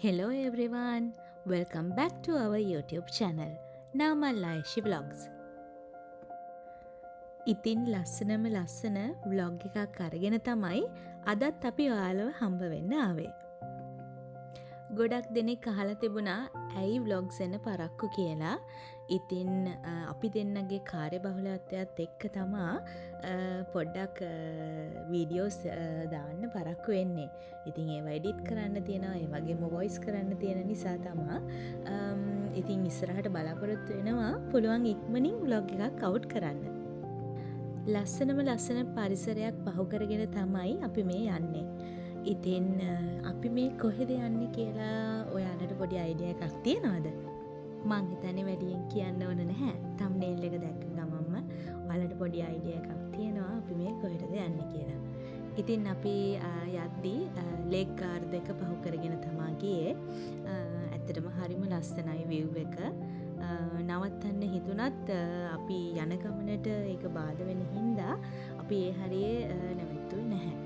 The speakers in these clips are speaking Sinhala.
Hello everyone, welcome back to our YouTube channel. Namalaishi Vlogs. ඉතින් ලස්සන vlog එකක් අරගෙන තමයි අදත් අපි ඔයාලව හම්බ වෙන්න ආවේ. ගොඩක් දෙනෙක් අහලා තිබුණා ඇයි vlogs එන්න පරක්කු කියලා. ඉතින් අපි දෙන්නගේ කාර්යබහුලත්වයත් එක්ක තමා පොඩ්ඩක් වීඩියෝස් දාන්න පරක්කු වෙන්නේ. ඉතින් ඒවා එඩිට් කරන්න තියෙනවා, ඒ වගේම වොයිස් කරන්න තියෙන නිසා තමා ඉතින් ඉස්සරහට බලාපොරොත්තු වෙනවා පුළුවන් ඉක්මනින් vlog එකක් අවුට් කරන්න. ලස්සන පරිසරයක් පහු කරගෙන තමයි අපි මේ යන්නේ. ඉතින් අපි මේ කොහෙද යන්නේ කියලා ඔයාලට පොඩි අයිඩියා එකක් තියෙනවද? මං හිතන්නේ වැඩියෙන් කියන්න ඕන නැහැ. thumbnail එක දැක්ක ගමන්ම ඔයාලට පොඩි අයිඩියා එකක් තියෙනවා අපි මේ කොහෙටද යන්නේ කියලා. ඉතින් අපි යද්දී ලේක් ගාර්ඩ් එක පහු කරගෙන තමයි ගියේ. ඇත්තටම හරිම ලස්සනයි view එක. නවත්තන්න හිතුණත් අපි යන ගමනට ඒක බාධා වෙන හින්දා අපි ඒ හරියේ නැවතුනේ නැහැ.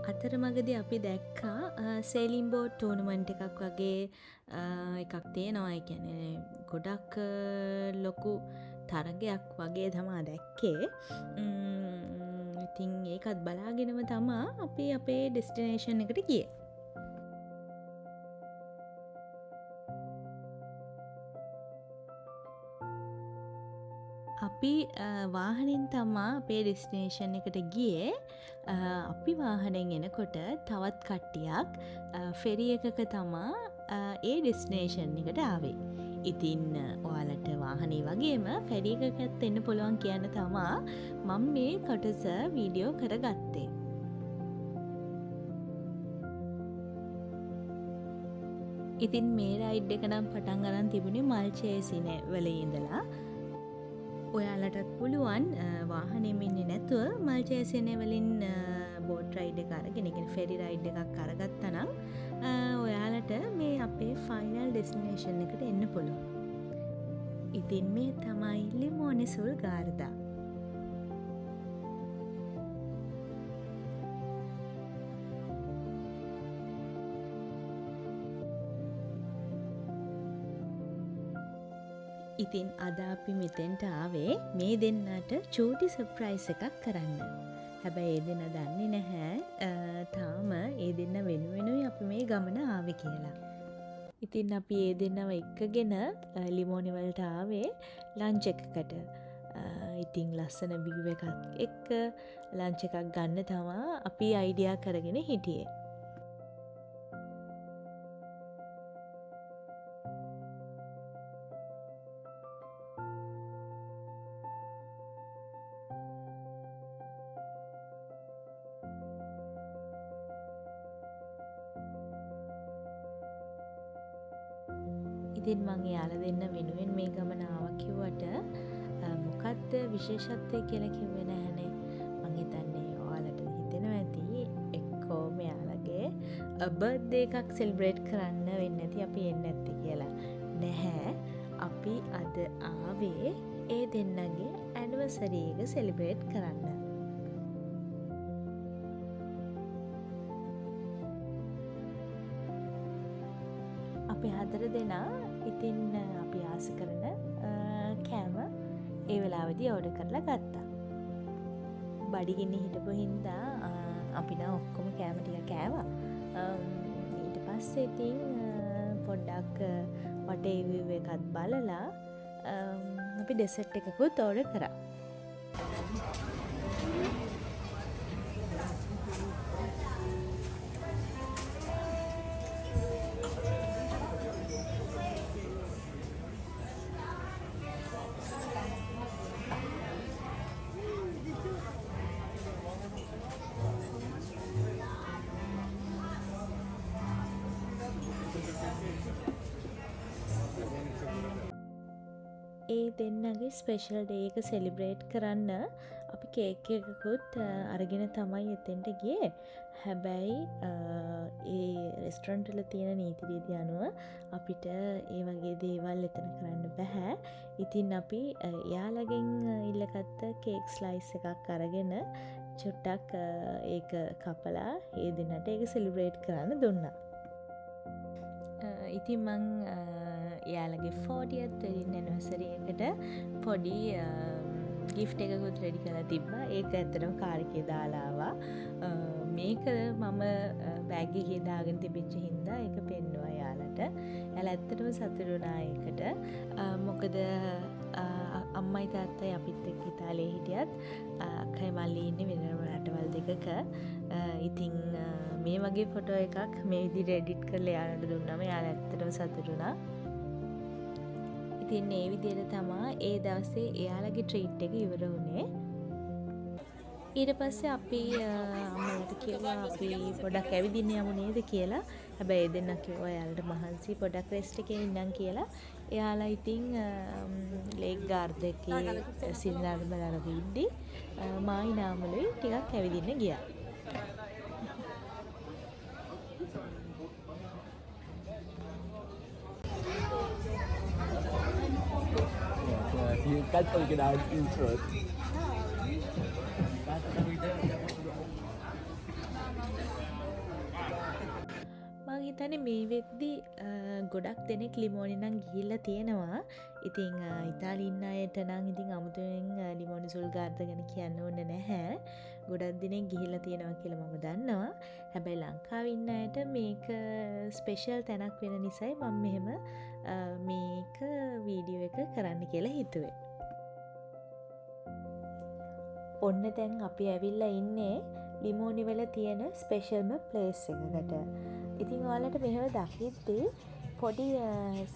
අතරමඟදී අපි දැක්කා සේලින් බෝට් ටූර්නමන්ට් එකක් වගේ එකක් තියෙනවා. ඒ කියන්නේ ගොඩක් ලොකු තරගයක් වගේ තමා දැක්කේ. ඉතින් ඒකත් බලාගෙනම තමා අපි අපේ ඩෙස්ටිනේෂන් එකට ගියේ. අපි වාහනෙන් තමා අපේ ඩෙස්ටිනේෂන් එකට ගියේ. අපි වාහනෙන් එනකොට තවත් කට්ටියක් ෆෙරි එකක තමා ඒ ඩෙස්ටිනේෂන් එකට ආවේ. ඉතින් ඔයාලට වාහනේ වගේම ෆෙරි එකකත් එන්න පුළුවන් කියන තමා මම මේ කොටස වීඩියෝ කරගත්තේ. ඉතින් මේ රයිඩ් එක නම් පටන් ගන්න තිබුණේ මල්චේසිනේ වල ඉඳලා. ඔයාලටත් පුළුවන් වාහනේම ඉන්නේ නැතුව මල්චේසිනේ වලින් බෝට් රයිඩ් එක අරගෙන, කියන්නේ ෆෙරි රයිඩ් එකක් අරගත්තා නම් ඔයාලට මේ අපේ ෆයිනල් ඩෙස්ටිනේෂන් එකට එන්න පුළුවන්. ඉතින් මේ තමයි ලිමෝනේ සුල් ගාර්දා. ඉතින් අද අපි මෙතෙන්ට ආවේ මේ දෙන්නට චූටි සර්ප්‍රයිස් එකක් කරන්න. හැබැයි ඒ දෙන්න දන්නේ නැහැ තාම ඒ දෙන්න වෙනුවෙනුයි අපි මේ ගමන ආවේ කියලා. ඉතින් අපි ඒ දෙන්නව එක්කගෙන ලිමෝනි වලට ආවේ ලන්ච් එකකට. ඉතින් ලස්සන view එකක් එක්ක ලන්ච් එකක් ගන්න තමා අපි අයිඩියා කරගෙන හිටියේ. ඉතින් මං එයාලා දෙන්න වෙනුවෙන් මේ ගමන ආවා කිව්වට මොකද්ද විශේෂත්වය කියලා කිව්වේ නැහනේ. මං හිතන්නේ ඔයාලට හිතෙනවා ඇති එක්කෝ මෙයාලගේ බර්ත්ඩේ එකක් සෙලිබ්‍රේට් කරන්න වෙන්නේ නැති අපි එන්නේ නැත්තේ කියලා. නැහැ. අපි අද ආවේ ඒ දෙන්නගේ ඇනිවර්සරි එක සෙලිබ්‍රේට් කරන්න. අපි 4 දෙනා ඉතින් අපි ආස කරන කෑම ඒ වෙලාවේදී ඕඩර් කරලා ගත්තා. බඩගින්න හිටපු හින්දා අපි නම් ඔක්කොම කෑම ටික කෑවා. ඊට පස්සේ ඉතින් පොඩ්ඩක් වටේ view එකත් බලලා අපි ඩෙසර්ට් එකකුත් ඕඩර් කරා. ඒ දෙන්නගේ ස්පෙෂල් ඩේ එක සෙලිබ්‍රේට් කරන්න අපි කේක් එකකුත් අරගෙන තමයි එතෙන්ට ගියේ. හැබැයි ඒ රෙස්ටොරන්ට් වල තියෙන නීති රීති අනුව අපිට ඒ වගේ දේවල් එතන කරන්න බෑ. ඉතින් අපි එයාලගෙන් ඉල්ලගත්ත කේක් ස්ලයිස් එකක් අරගෙන චුට්ටක් ඒක කපලා ඒ දෙන්නට ඒක සෙලිබ්‍රේට් කරන්න දුන්නා. ඉතින් මං එයාලගේ 40th wedding anniversary එකට පොඩි gift එකකුත් ready කරලා තිබ්බා. ඒක ඇත්තටම කාර් එකේ දාලා ආවා. මේක මම බෑග් එකේ දාගෙන තිබිච්ච හින්දා ඒක පෙන්නුවා එයාලට. එයාලා ඇත්තටම සතුටු වුණා ඒකට. මොකද අම්මයි තාත්තයි අපිත් එක්ක ඉතාලියේ හිටියත් අක්කයි මල්ලි ඉන්නේ වෙනම රටවල් දෙකක. ඉතින් මේ වගේ ෆොටෝ එකක් මේ විදිහට එඩිට් කරලා එයාලට දුන්නාම එයාලා ඇත්තටම සතුටු වුණා. ඉතින් මේ විදිහට තමයි ඒ දවසේ එයාලගේ ට්‍රීට් එක ඉවර වුණේ. ඊට පස්සේ අපි අම්මලාට කිව්වා අපි පොඩක් ඇවිදින්න යමු නේද කියලා. හැබැයි ඒ දෙන්නා කිව්වා එයාලට මහන්සි පොඩක් රෙස්ට් එකේ ඉන්නම් කියලා. එයාලා ඉතින් ලේක් ගාර්ඩ් එකේ සිනර් බලලා ඉද්දි මායි නාමලුයි ටිකක් ඇවිදින්න ගියා. You can't take it out in truth. මං හිතන්නේ මේ වෙද්දි ගොඩක් දෙනෙක් ලිමෝනි නම් ගිහිල්ලා තියෙනවා. ඉතින් ඉතාලියේ ඉන්න අයට නම් ඉතින් අමුතුවෙන් ලිමෝනි සුල් ගාර්ද ගැන කියන්න ඕනේ නැහැ. ගොඩක් දෙනෙක් ගිහිල්ලා තියෙනවා කියලා මම දන්නවා. හැබැයි ලංකාවේ ඉන්න අයට මේක ස්පෙෂල් තැනක් වෙන නිසායි මම මෙහෙම මේක වීඩියෝ එක කරන්න කියලා හිතුවේ. ඔන්න දැන් අපි ඇවිල්ලා ඉන්නේ ලිමෝනි වල තියෙන ස්පෙෂල්ම ප්ලේස් එකකට. ඉතින් ඔයාලට මෙහෙම දකිද්දී පොඩි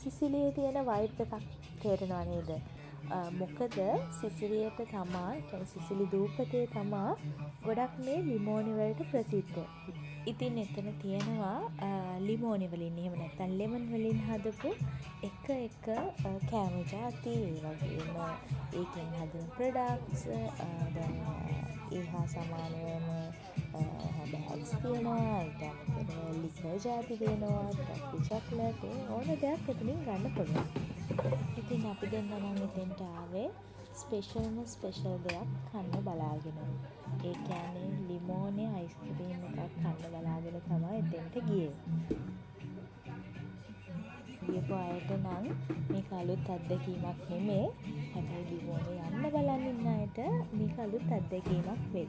සිසිලියේ තියෙන වයිබ් එකක් තේරෙනව නේද? මොකද සිසිලියට තමා, කියන්නේ සිසිලි දූපතේ තමා ගොඩක් මේ ලිමෝනි වලට ප්‍රසිද්ධ. ඉතින් එතන තියෙනවා ලිමෝනි වලින් එහෙම නැත්නම් ලෙමන් වලින් හදපු එක කෑම ಜಾති, ඒ වගේම ඒකෙන් හදන ප්‍රොඩක්ට්ස් දැන් ඒ හා සමානවම බෑග්ස් තියෙනවා, ඊට අමතරව ලිකර් ಜಾති දෙනවා, චොක්ලට් ඕන දෙයක් එතනින් ගන්න පුළුවන්. ඉතින් අපි දෙන්න නම් එතෙන්ට ආවේ ස්පෙෂල් දෙයක් කන්න බලාගෙන. ඒ කියන්නේ ලිමෝනේ අයිස්ක්‍රීම් එකක් කන්න බලාගෙන තමයි එතෙන්ට ගියේ. ගියපු අයට නම් මේක අලුත් අත්දැකීමක් නෙමේ. හැබැයි ලිමෝනේ යන්න බලන් ඉන්න අයට මේක අලුත් අත්දැකීමක් වෙයි.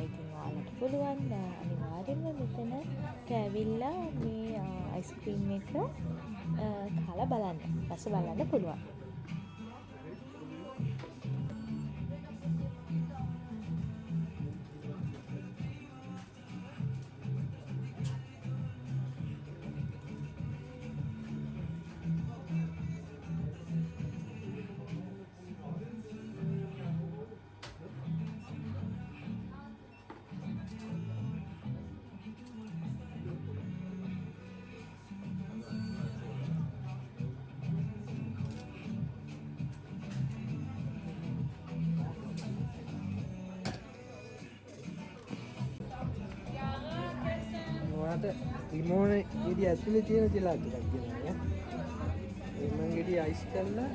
ඉතින් ඔයාලට පුළුවන් අනිවාර්යෙන්ම මෙතන ඇවිල්ලා මේ අයිස්ක්‍රීම් එක කාලා බලන්න. රස බලන්න පුළුවන්. ලිමෝනේ ගෙඩිය ඇතුලේ තියෙන ජෙලාට් එකක් කියනවා. මම ගෙඩිය අයිස් කරලා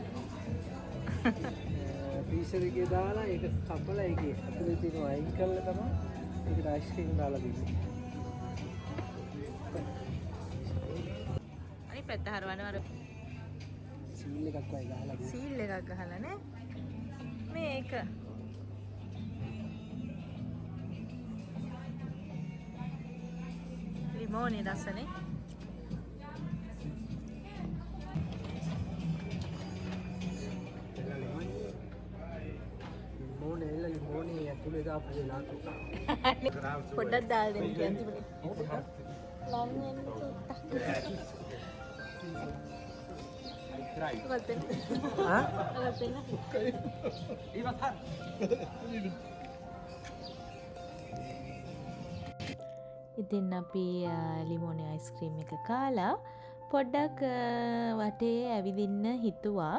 ෆ්‍රීසර් එකේ දාලා ඒක කපලා ඒකේ ඇතුලේ තියෙන අයින් කරලා තමයි ඒකට අයිස්ක්‍රීම් දාලා දෙන්නේ. අනිත් පැත්ත හරවනවා අර සීල් එකක් වයි ගහලා දෙන්න. සීල් එකක් ගහලා නේ. මේක ලිමෝනේ රසනේ. ලිමෝනේ ඇතුලේ දාපු ජෙලාට් එක. පොඩ්ඩක් දාලා දෙන්න කියන්නේ. ලම් වෙන්න චුට්ටක්. ඉතින් අපි ලිමෝනේ අයිස්ක්‍රීම් එක කාලා පොඩ්ඩක් වටේ ඇවිදින්න හිතුවා.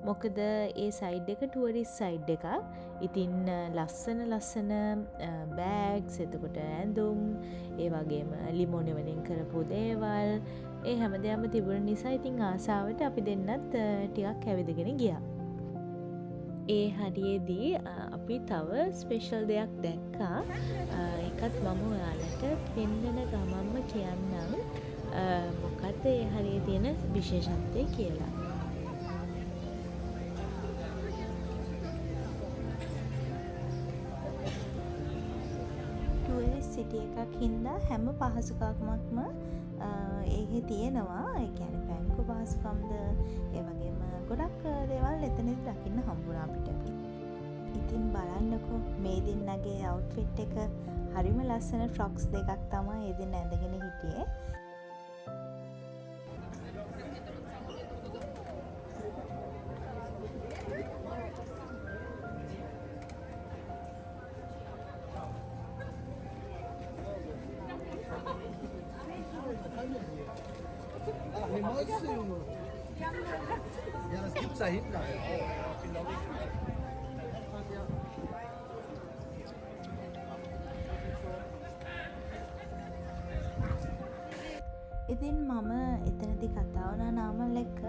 මොකද ඒ සයිඩ් එක ටුවරිස් සයිඩ් එකක්. ඉතින් ලස්සන බෑග්ස්, එතකොට ඇඳුම්, ඒ වගේම ලිමෝනි වලින් කරපු දේවල්, ඒ හැමදේම තිබුණ නිසා ඉතින් ආසාවට අපි දෙන්නත් ටිකක් ඇවිදගෙන ගියා. ඒ හරියේදී අපි තව ස්පෙෂල් දෙයක් දැක්කා. ඒකත් මම ඔයාලට පෙන්නන ගමන්ම කියන්නම් මොකක්ද ඒ හරියේ තියෙන විශේෂත්වය කියලා. ටුවරිස්ට් සිටි එකක් හින්දා හැම පහසුකමක්ම ඒකේ තියෙනවා. ඒ කියන්නේ බැංකු පහසුකම්ද, ඒ වගේම ගොඩක් දේවල් එතනදී දකින්න හම්බුණා අපිට. ඉතින් බලන්නකෝ මේ දෙන්නගේ අවුට්ෆිට් එක හරිම ලස්සන ෆ්‍රොක්ස් දෙකක් තමයි ඒ දෙන්න ඇඳගෙන හිටියේ. ඉතින් මම එතනදි කතා වුණා නාමල් එක්ක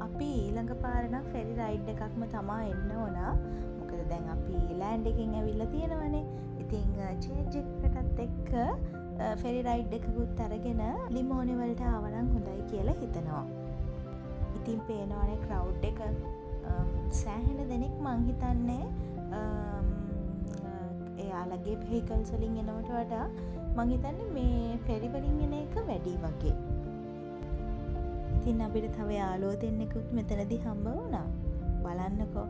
අපි ඊළඟ පාර නම් ෆෙරි රයිඩ් එකක්ම තමා එන්න ඕන. මොකද දැන් අපි ලෑන්ඩ් එකෙන් ඇවිල්ලා තියෙනවනේ. ඉතින් චේන්ජ් එකකටත් එක්ක ෆෙරි රයිඩ් එකකුත් අරගෙන ලිමෝනි වලට ආවනම් හොඳයි කියලා හිතනවා. ඉතින් පේනවනේ ක්‍රවුඩ් එක සෑහෙන දෙනෙක් මං හිතන්නේ එයාලගේ වෙහිකල්ස් වලින් එනවට වඩා මං හිතන්නේ මේ ෆෙරි වලින් එන එක වැඩි වගේ. ඉතින් අපිට තව යාළුවෝ දෙන්නෙකුත් මෙතනදී හම්බ වුණා. බලන්නකෝ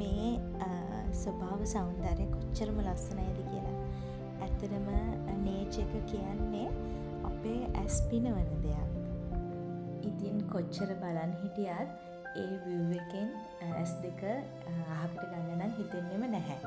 මේ ස්වභාව සෞන්දර්යය කොච්චරම ලස්සනයිද කියලා. ඇත්තටම නේචර් එක කියන්නේ අපේ ඇස් පිනවන දෙයක්. ඉතින් කොච්චර බලන් හිටියත් ඒ view එකෙන් ඇස් දෙක අහකට ගන්න නම් හිතෙන්නෙම නැහැ.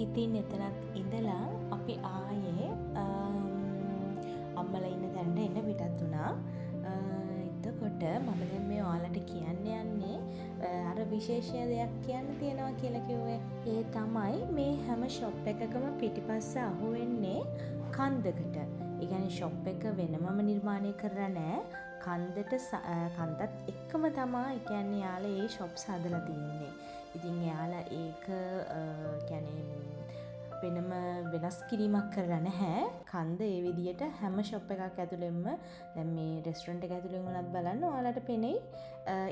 ඉතින් එතනත් ඉඳලා අපි ආයේ අම්මලා ඉන්න තැනට එන්න පිටත් වුණා. එතකොට මම දැන් මේ ඔයාලට කියන්න යන්නේ අර විශේෂ දෙයක් කියන්න තියෙනවා කියලා කිව්වේ. ඒ තමයි මේ හැම ෂොප් එකකම පිටිපස්ස අහුවෙන්නේ කන්දකට. ඒ කියන්නේ ෂොප් එක වෙනමම නිර්මාණය කරලා නැහැ. කන්දත් එක්කම තමයි ඒ කියන්නේ යාලා ඒ ෂොප්ස් හදලා තියෙන්නේ. ඉතින් එයාලා ඒක කියන්නේ වෙනම වෙනස් කිරීමක් කරලා නැහැ. කන්ද ඒ විදියට හැම ෂොප් එකක් ඇතුළෙන්ම දැන් මේ රෙස්ටොරන්ට් එක ඇතුළෙන් වුණත් බලන්න ඔයාලට පෙනෙයි.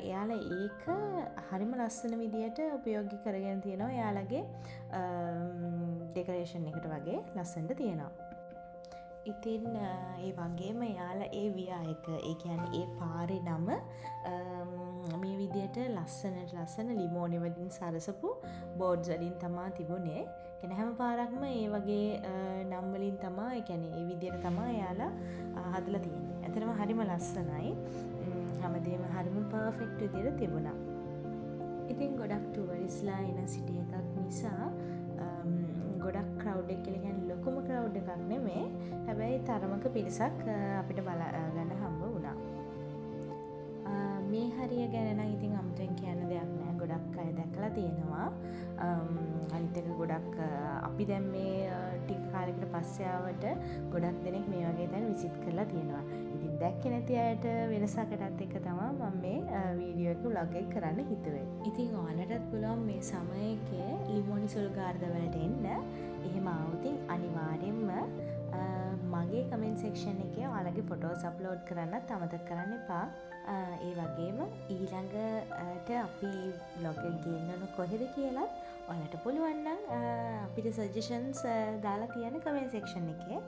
එයාලා ඒක හරිම ලස්සන විදියට උපයෝගී කරගෙන තියෙනවා. එයාලගේ ඩෙකරේෂන් එකට වගේ ලස්සනට තියෙනවා. ඉතින් ඒ වගේම එයාලා ඒ වියායක ඒ කියන්නේ ඒ පාරේ නම මේ විදියට ලස්සන ලිමෝනි වලින් සරසපු බෝඩ්ස් වලින් තමා තිබුණේ. කියන හැම පාරක්ම ඒ වගේ නම් වලින් තමා ඒ කියන්නේ ඒ විදියට තමා එයාලා හදලා තියෙන්නේ. ඇත්තටම හරිම ලස්සනයි. හැමදේම හරිම පර්ෆෙක්ට් විදියට තිබුණා. ඉතින් ගොඩක් ටුවරිස්ලා එන සිටි එකක් නිසා ගොඩක් ක්‍රවුඩ් එක කියලා කියන්නේ ලොකුම ක්‍රවුඩ් එකක් නෙමෙයි. හැබැයි තරමක පිරිසක් අපිට බලගන්න හම්බ වුණා. මේ හරිය ගැන නම් ඉතින් අමුතුවෙන් කියන්න දෙයක් නෑ. ගොඩක් අය දැකලා තියෙනවා. අනිත් එක ගොඩක් අපි දැන් මේ ටික කාලයකට පස්සේ ආවට ගොඩක් දෙනෙක් මේ වගේ තැන් විසිට් කරලා තියෙනවා. ඉතින් දැක්කේ නැති අයට වෙනසකටත් එක තමයි මම මේ වීඩියෝ එක vlog එක කරන්න හිතුවේ. ඉතින් ඔයාලටත් පුළුවන් මේ සමයකේ ලිමෝනි සුල්ගාර්ද වලට එන්න. එහෙම ආවොතින් අනිවාර්යෙන්ම මගේ කමෙන්ට් සෙක්ෂන් එකේ ඔයාලගේ ෆොටෝස් අප්ලෝඩ් කරන්නත් අමතක කරන්න එපා. ඒ වගේම ඊළඟට අපි vlog එක ගේන්න කොහෙද කියලා ඔයාලට පුළුවන් නම් අපිට සජෙෂන්ස් දාලා තියන්න කමෙන්ට් සෙක්ෂන් එකේ.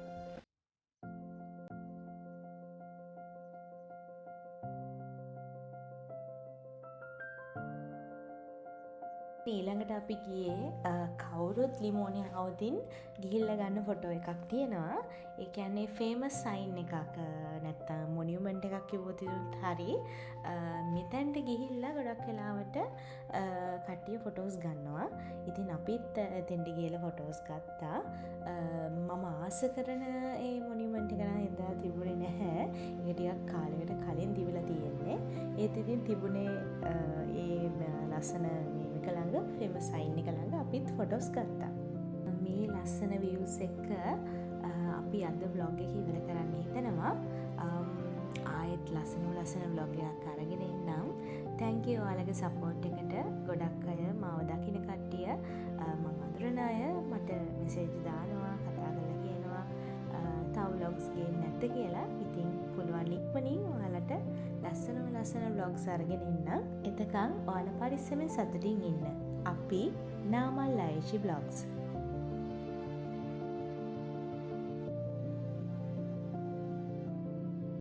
ඊළඟට අපි ගියේ කවුරුත් ලිමෝනි අවුතින් ගිහිල්ලා ගන්න ෆොටෝ එකක් තියෙනවා. ඒ කියන්නේ ෆේමස් සයින් එකක් නැත්තම් මොනියුමන්ට් එකක් කිව්වොත් හරි. මෙතෙන්ට ගිහිල්ලා ගොඩක් වෙලාවට කට්ටිය ෆොටෝස් ගන්නවා. ඉතින් අපිත් එතෙන්ට ගිහලා ෆොටෝස් ගත්තා. මම ආස කරන ඒ මොනියුමන්ට් එක නම් එදා තිබුණේ නැහැ. ඒක ටිකක් කාලයකට කලින් තිබිලා තියෙන්නේ. ඒත් ඉතින් තිබුණේ ඒ ලස්සන ළඟ ෆේමස් සයින් එක ළඟ අපිත් ෆොටෝස් ගත්තා. මේ ලස්සන views එක අපි අද vlog එක ඉවර කරන්න හිතනවා. ආයෙත් ලස්සන vlog එකක් අරගෙන එන්නම්. thank you ඔයාලගේ support එකට. ගොඩක් අය මාව දකින්න කට්ටිය මම අඳුරන අය මට message දානවා, කතා කරලා කියනවා තව vlogs ගේන්න නැද්ද කියලා. ඉතින් පුළුවන් ඉක්මනින් ඔයාලට ලස්සන vlogs අරගෙන එන්නම්. එතකන් ඔයාලා පරිස්සමෙන් සතුටින් ඉන්න. අපි නාමල් ලයිෂි vlogs